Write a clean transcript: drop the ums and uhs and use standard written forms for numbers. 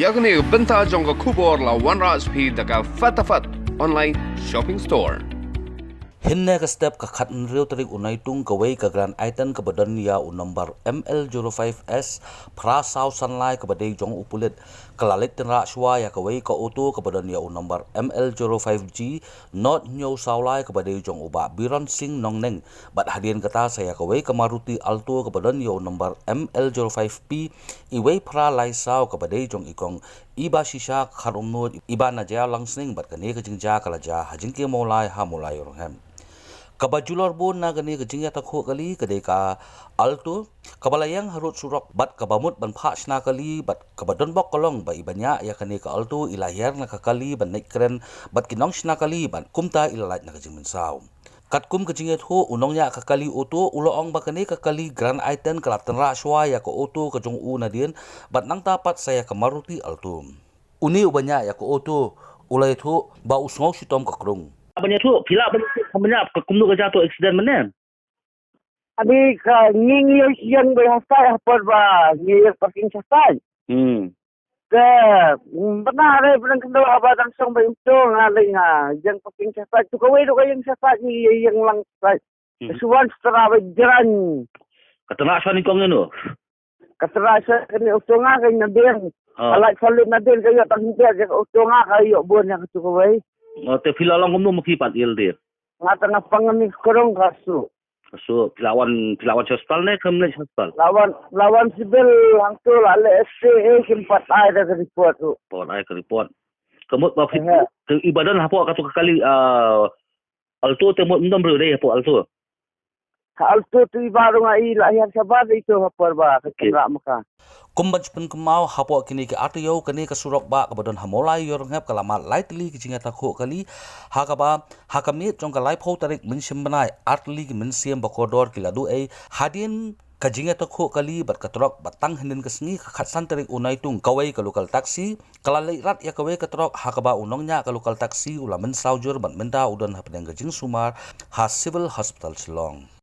yakni benta jongga kubor la wanra speed daga fatafat online shopping store. Hinne ka step ka khatn reu tarik unai tung ka wei ka grand item ka badan ya number ML05S pra sau sanlai ka badai jong upulit kalalit TYNRAH shwa ya ka wei ka auto ka badan ya number ML05G not new saulai ka badai jong uba biron sing nongneng bat hadian kata saya ka wei ka MARUTI ALTO ka badan ya number ML05P i wei pra lai sau ka badai jong ikong iba shisha kharumnut iba na ja langsing bat kane ka jingja kala ja JINGKIENG MAWLAI ha mulai rohem kabajulor bon na gani kejingya takho kali kedai ka alto kabalayang harut surok bat kabamut ban pha sna kali bat kabadon bok kolong ba ibanya ya kani ka alto ilayar na kakali ban naik keren bat kinong sna kali ban kumta ilalait na kejing mensaw katkum kejingya tho unongnya kakali auto uloong ba kani kakali grand item kala TYNRAH shwa ya ka auto kejong u nadien bat nang tapat saya ka MARUTI ALTO uni ubanya ya ka auto ulai tho ba usngau sitom ka krung Abang tu pila banyak kekumdu kerja tu accident mana? Abi ka nging yang berhasai apa ba nging parking sasai. Ke benar ada benar kendo abang song ba itu ngalih yang parking sasai tu kau itu yang sasai ni yang lang suan setelah berjalan. Kata asal ni kau ni no. Keterasa kini utunga kay naden. Alak salit naden kayo tangga je utunga kayo buan yang tu kau Te pila lang kumdu makipat il dir. Nga tengah pangamis korong kasu. So pilawan hospital ne kemle hospital. Lawan sibil hangtul ale SCA kimpat ay da report tu. Pon ai ke report. Kemut ba fit ke ibadan hapo ka tu kali alto te mo ndam bro dei hapo alto. Alto tu baru ngai lahir sabar itu hapor ba ketengrak maka. Kumbaj pen kemau hapo kini ke atyo kini ke surok ba ke badan hamolai yor ngap kalamat lightly ke jinga takho kali hakaba hakamit jong ka lai phau tarik minsim banai atli ke minsiam bakodor kiladu ai hadin kajinga takho kali bat katrok batang hinin kesngi khatsan tarik unai tung kawai ke lokal taksi kalalai rat ya kawai katrok hakaba unongnya ke lokal taksi ulamen saujur bat menta udan hapdeng gajing sumar ha civil hospital Shillong.